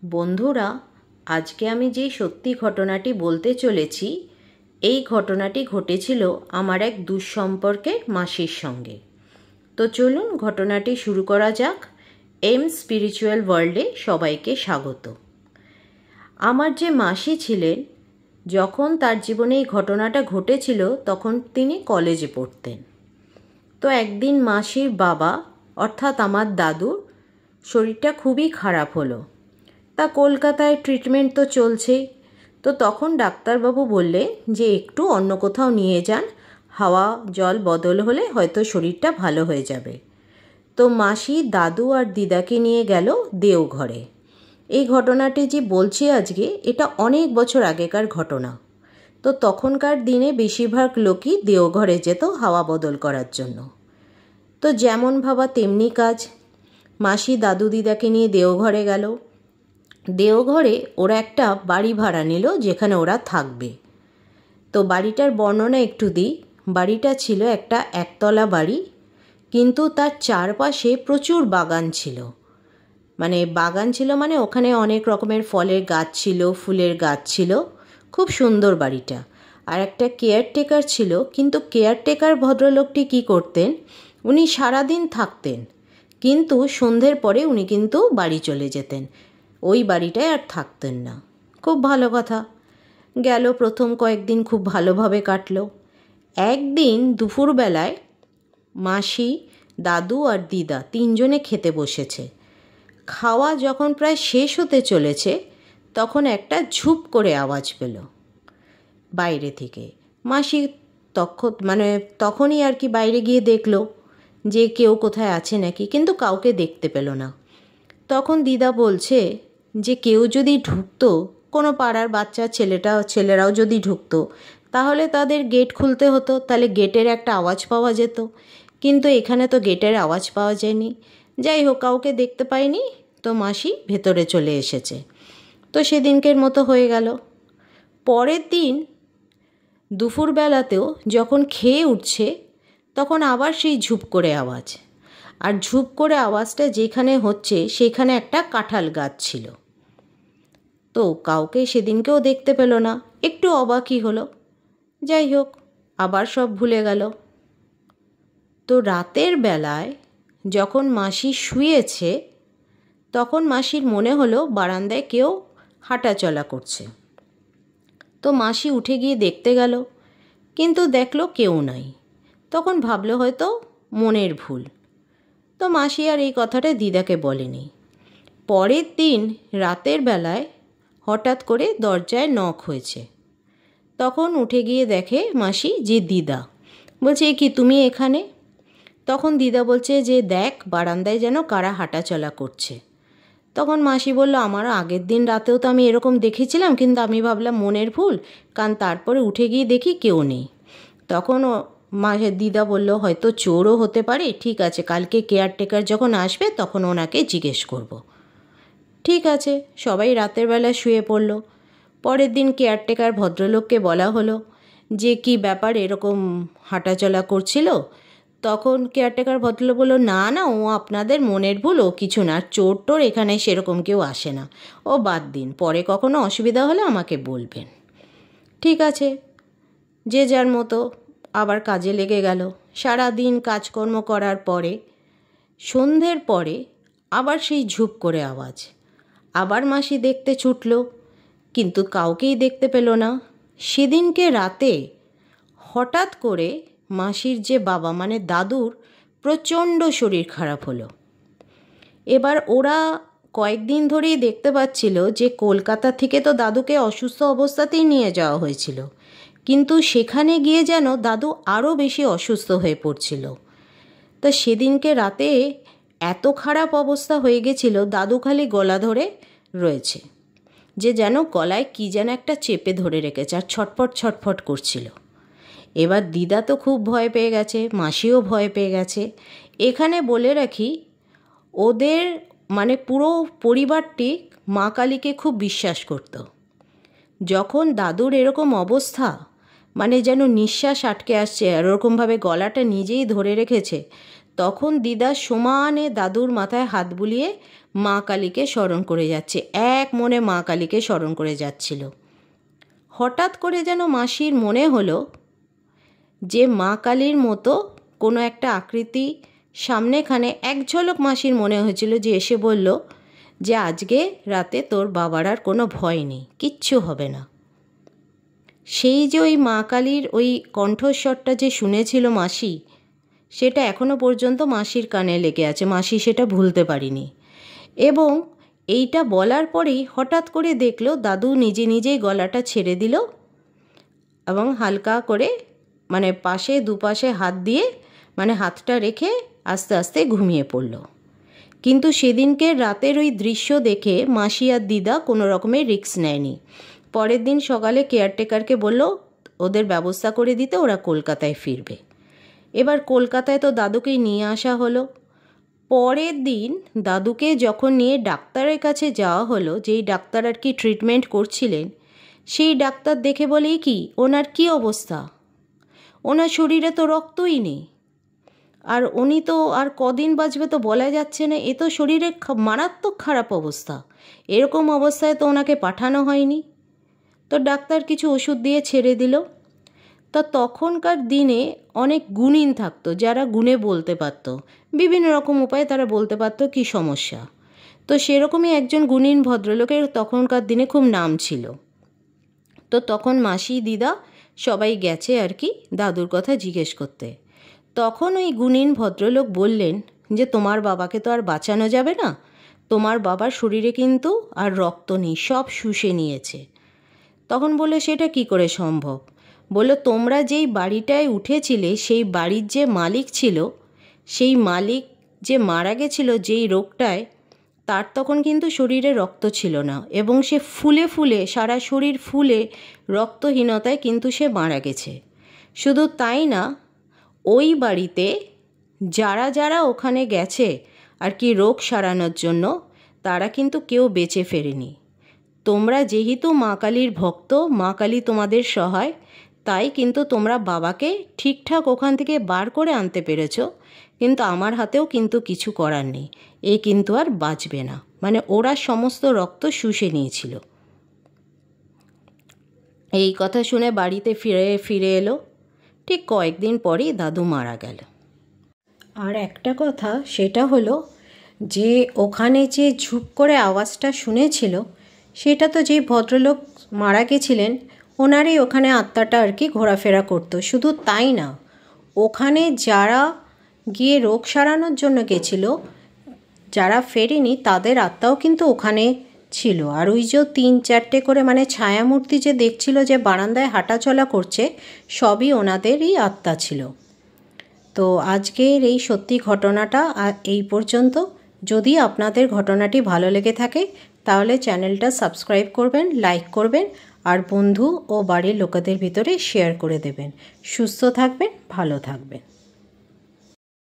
বন্ধুরা, আজকে আমি যে সত্যি ঘটনাটি বলতে চলেছি, এই ঘটনাটি ঘটেছিল আমার এক দুঃসম্পর্কের মাসির সঙ্গে। তো চলুন ঘটনাটি শুরু করা যাক। এম স্পিরিচুয়াল ওয়ার্ল্ডে সবাইকে স্বাগত। আমার যে মাসি ছিলেন, যখন তার জীবনে এই ঘটনাটা ঘটেছিল তখন তিনি কলেজে পড়তেন। তো একদিন মাসির বাবা অর্থাৎ আমার দাদুর শরীরটা খুবই খারাপ হলো। তা কলকাতায় ট্রিটমেন্ট তো চলছেই। তো তখন ডাক্তারবাবু বললেন যে একটু অন্য কোথাও নিয়ে যান, হাওয়া জল বদল হলে হয়তো শরীরটা ভালো হয়ে যাবে। তো মাসি দাদু আর দিদাকে নিয়ে গেল দেওঘরে। এই ঘটনাটি যে বলছি আজকে, এটা অনেক বছর আগেকার ঘটনা। তো তখনকার দিনে বেশিরভাগ লোকই দেওঘরে যেত হাওয়া বদল করার জন্য। তো যেমন ভাবা তেমনি কাজ, মাসি দাদু দিদাকে নিয়ে দেওঘরে গেল। দেওঘরে ওরা একটা বাড়ি ভাড়া নিল যেখানে ওরা থাকবে। তো বাড়িটার বর্ণনা একটু দিই। বাড়িটা ছিল একটা একতলা বাড়ি, কিন্তু তার চারপাশে প্রচুর বাগান ছিল। মানে ওখানে অনেক রকমের ফলের গাছ ছিল, ফুলের গাছ ছিল। খুব সুন্দর বাড়িটা। আর একটা কেয়ারটেকার ছিল, কিন্তু কেয়ারটেকার ভদ্রলোকটি কী করতেন, উনি সারাদিন থাকতেন, কিন্তু সন্ধ্যের পরে উনি কিন্তু বাড়ি চলে যেতেন, ওই বাড়িটায় আর থাকতেন না। খুব ভালো কথা গেল। প্রথম কয়েকদিন খুব ভালোভাবে কাটলো। একদিন দুপুরবেলায় মাসি দাদু আর দিদা তিনজনে খেতে বসেছে। খাওয়া যখন প্রায় শেষ হতে চলেছে, তখন একটা ঝুপ করে আওয়াজ পেল বাইরে থেকে। মাসি তখনই আর কি বাইরে গিয়ে দেখলো যে কেউ কোথায় আছে নাকি, কিন্তু কাউকে দেখতে পেল না। তখন দিদা বলছে যে কেউ যদি ঢুকতো, কোনো পাড়ার বাচ্চা ছেলেরাও যদি ঢুকতো, তাহলে তাদের গেট খুলতে হতো, তাহলে গেটের একটা আওয়াজ পাওয়া যেত। কিন্তু এখানে তো গেটের আওয়াজ পাওয়া যায়নি। যাই হোক, কাউকে দেখতে পাইনি, তো মাসি ভেতরে চলে এসেছে। তো সেদিনকের মতো হয়ে গেল। পরের দিন দুপুরবেলাতেও যখন খেয়ে উঠছে, তখন আবার সেই ঝুপ করে আওয়াজ। আর ঝুপ করে আওয়াজটা যেখানে হচ্ছে সেখানে একটা কাঁঠাল গাছ ছিল। তো কাউকে সেদিনকেও দেখতে পেল না, একটু অবাকই হলো। যাই হোক, আবার সব ভুলে গেল। তো রাতের বেলায় যখন মাসি শুয়েছে, তখন মাসির মনে হলো বারান্দায় কেউ হাঁটাচলা করছে। তো মাসি উঠে গিয়ে দেখতে গেল, কিন্তু দেখলো কেউ নাই। তখন ভাবলো হয়তো মনের ভুল। তো মাসি আর এই কথাটা দিদাকে বলেনি। পরের দিন রাতের বেলায় হঠাৎ করে দরজায় নক হয়েছে। তখন উঠে গিয়ে দেখে মাসি যে দিদা। বলছে, এ কি তুমি এখানে? তখন দিদা বলছে যে দেখ, বারান্দায় যেন কারা হাঁটাচলা করছে। তখন মাসি বলল, আমার আগের দিন রাতেও তো আমি এরকম দেখেছিলাম, কিন্তু আমি ভাবলাম মনের ভুল, কারণ তারপরে উঠে গিয়ে দেখি কেউ নেই। তখন দিদা বলল, হয়তো চোরও হতে পারে, ঠিক আছে, কালকে কেয়ারটেকার যখন আসবে তখন ওনাকে জিজ্ঞেস করব। ঠিক আছে, সবাই রাতের বেলা শুয়ে পড়ল। পরের দিন কেয়ারটেকার ভদ্রলোককে বলা হলো যে কি ব্যাপার, এরকম হাঁটাচলা করছিল। তখন কেয়ারটেকার ভদ্রলোক বলল, না না, ও আপনাদের মনের ভুল, ও কিছু না, চোর টোর এখানে সেরকম কেউ আসে না, ও বাদ দিন, পরে কখনো অসুবিধা হলে আমাকে বলবেন। ঠিক আছে, যে যার মতো আবার কাজে লেগে গেল। সারাদিন কাজকর্ম করার পরে সন্ধ্যের পরে আবার সেই ঝুপ করে আওয়াজ। আবার মাসি দেখতে ছুটল, কিন্তু কাউকেই দেখতে পেল না। সেদিনকে রাতে হঠাৎ করে মাসির যে বাবা মানে দাদুর প্রচণ্ড শরীর খারাপ হলো। এবার ওরা কয়েকদিন ধরেই দেখতে পাচ্ছিল যে কলকাতা থেকে তো দাদুকে অসুস্থ অবস্থাতেই নিয়ে যাওয়া হয়েছিল, কিন্তু সেখানে গিয়ে যেন দাদু আরও বেশি অসুস্থ হয়ে পড়ছিল। তা সেদিনকে রাতে এত খারাপ অবস্থা হয়ে গেছিল, দাদু খালি গলা ধরে রয়েছে, যে যেন গলায় কি যেন একটা চেপে ধরে রেখেছে, আর ছটফট ছটফট করছিল। এবার দিদা তো খুব ভয় পেয়ে গেছে, মাসিও ভয় পেয়ে গেছে। এখানে বলে রাখি, ওদের মানে পুরো পরিবারটি মা কালীকে খুব বিশ্বাস করত। যখন দাদুর এরকম অবস্থা, মানে যেন নিঃশ্বাস আটকে আসছে, আর ওরকমভাবে গলাটা নিজেই ধরে রেখেছে, তখন দিদা সমানে দাদুর মাথায় হাত বুলিয়ে মা কালীকে স্মরণ করে যাচ্ছে, এক মনে মা কালীকে স্মরণ করে যাচ্ছিল। হঠাৎ করে যেন মাসির মনে হলো যে মা কালীর মতো কোনো একটা আকৃতি সামনেখানে এক ঝলক মাসির মনে হয়েছিল, যে এসে বলল যে আজকে রাতে তোর বাবার আর কোনো ভয় নেই, কিচ্ছু হবে না। সেই যে ওই মা কালীর ওই কণ্ঠস্বরটা যে শুনেছিল মাসি, সেটা এখনও পর্যন্ত মাসির কানে লেগে আছে, মাসি সেটা ভুলতে পারিনি। এবং এইটা বলার পরেই হঠাৎ করে দেখলো দাদু নিজে নিজেই গলাটা ছেড়ে দিল এবং হালকা করে মানে পাশে দুপাশে হাত দিয়ে মানে হাতটা রেখে আস্তে আস্তে ঘুমিয়ে পড়ল। কিন্তু সেদিনকে রাতের ওই দৃশ্য দেখে মাসি আর দিদা কোনো রকমের রিস্ক নেয়নি। পরের দিন সকালে কেয়ারটেকারকে বলল ওদের ব্যবস্থা করে দিতে, ওরা কলকাতায় ফিরবে। এবার কলকাতায় তো দাদুকেই নিয়ে আসা হলো। পরের দিন দাদুকে যখন নিয়ে ডাক্তারের কাছে যাওয়া হলো, যেই ডাক্তার আর কি ট্রিটমেন্ট করছিলেন, সেই ডাক্তার দেখে বলে, কি ওনার কি অবস্থা, ওনার শরীরে তো রক্তই নেই, আর উনি তো আর কদিন বাঁচবে তো বলা যাচ্ছে না, এ তো শরীরে মারাত্মক খারাপ অবস্থা, এরকম অবস্থায় তো ওনাকে পাঠানো হয়নি। তো ডাক্তার কিছু ওষুধ দিয়ে ছেড়ে দিল। তা তখনকার দিনে অনেক গুণিন থাকতো যারা গুণে বলতে পারত, বিভিন্ন রকম উপায়ে তারা বলতে পারত কী সমস্যা। তো সেরকমই একজন গুণিন ভদ্রলোকের তখনকার দিনে খুব নাম ছিল। তো তখন মাসি দিদা সবাই গেছে আর কি দাদুর কথা জিজ্ঞেস করতে। তখন ওই গুণিন ভদ্রলোক বললেন যে তোমার বাবাকে তো আর বাঁচানো যাবে না, তোমার বাবার শরীরে কিন্তু আর রক্ত নেই, সব শুষে নিয়েছে। তখন বললো সেটা কি করে সম্ভব? বললো তোমরা যেই বাড়িটায় উঠেছিলে সেই বাড়ির যে মালিক ছিল, সেই মালিক যে মারা গেছিল যেই রোগটায়, তার তখন কিন্তু শরীরে রক্ত ছিল না এবং সে ফুলে ফুলে সারা শরীর ফুলে রক্তহীনতায় কিন্তু সে মারা গেছে। শুধু তাই না, ওই বাড়িতে যারা যারা ওখানে গেছে আর কি রোগ সারানোর জন্য, তারা কিন্তু কেউ বেঁচে ফেরেনি। তোমরা যেহেতু মা কালীর ভক্ত, মা কালী তোমাদের সহায়, তাই কিন্তু তোমরা বাবাকে ঠিকঠাক ওখান থেকে বার করে আনতে পেরেছো, কিন্তু আমার হাতেও কিন্তু কিছু করার নেই, এ কিন্তু আর বাঁচবে না। মানে ওরা সমস্ত রক্ত শুষে নিয়েছিল। এই কথা শুনে বাড়িতে ফিরে এলো। ঠিক কয়েকদিন পরেই দাদু মারা গেল। আর একটা কথা, সেটা হলো যে ওখানে যে ঝুপ করে আওয়াজটা শুনেছিল, সেটা তো যেই ভদ্রলোক মারা গেছিলেন ওনারই ওখানে আত্মাটা আর কি ঘোরাফেরা করতো। শুধু তাই না, ওখানে যারা গিয়ে রোগ সারানোর জন্য গেছিল, যারা ফেরেনি, তাদের আত্মাও কিন্তু ওখানে ছিল। আর ওই যে 3-4টে করে মানে ছায়ামূর্তি যে দেখছিল যে বারান্দায় হাঁটাচলা করছে, সবই ওনাদেরই আত্মা ছিল। তো আজকের এই সত্যি ঘটনাটা এই পর্যন্ত। যদি আপনাদের ঘটনাটি ভালো লেগে থাকে তাহলে চ্যানেলটা সাবস্ক্রাইব করবেন, লাইক করবেন আর বন্ধু ও বাড়ির লোকেদের ভিতরে শেয়ার করে দেবেন। সুস্থ থাকবেন, ভালো থাকবেন।